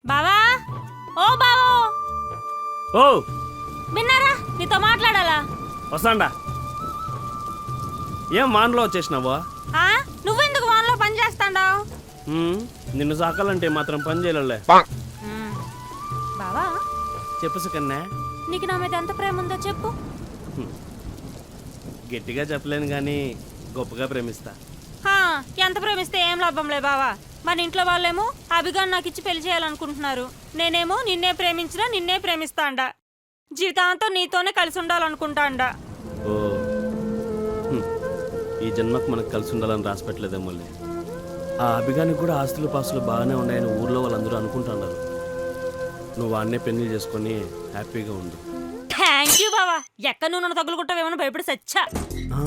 బావా ఓ బావో ఓ విన్నారా నీతో మాట్లాడాలా వస్తాండా. ఏం వాన్లో వచ్చేసినావా? ఆ నువ్వెందుకు వాన్లో పని చేస్తాండావు? నిన్ను సాకాలంటే మాత్రం పని చేయలే. బావా చెప్పు సుకన్యా. నీకు నా మీద ఎంత ప్రేమ ఉందో చెప్పు. గట్టిగా చెప్పలేను కానీ గొప్పగా ప్రేమిస్తా. హా, ఎంత ప్రేమిస్తే ఏం లాభంలే బావా. మన ఇంట్లో వాళ్ళేమో అభిగాని నాకు ఇచ్చి పెళ్లి చేయాలనుకుంటున్నారు. నేనేమో నిన్నే ప్రేమించినా నిన్నే ప్రేమిస్తాండా. జీవితాంతం నీతోనే కలిసి ఉండాలనుకుంటాండా. ఓ ఈ జన్మకు మనకు కలిసి ఉండాలని రాసి పెట్టలేదేమో. ఆ అభిగానికి కూడా ఆస్తులు పాస్తులు బాగానే ఉన్నాయని ఊర్లో వాళ్ళందరూ అనుకుంటున్నారు. నువ్వు వాడినే పెళ్లి చేసుకొని హ్యాపీగా ఉండు. థ్యాంక్ యూ బావా. ఎక్కడ నువ్వు నన్ను తగులుకుంటావేమో భయపడి సచ్చా. ఆ?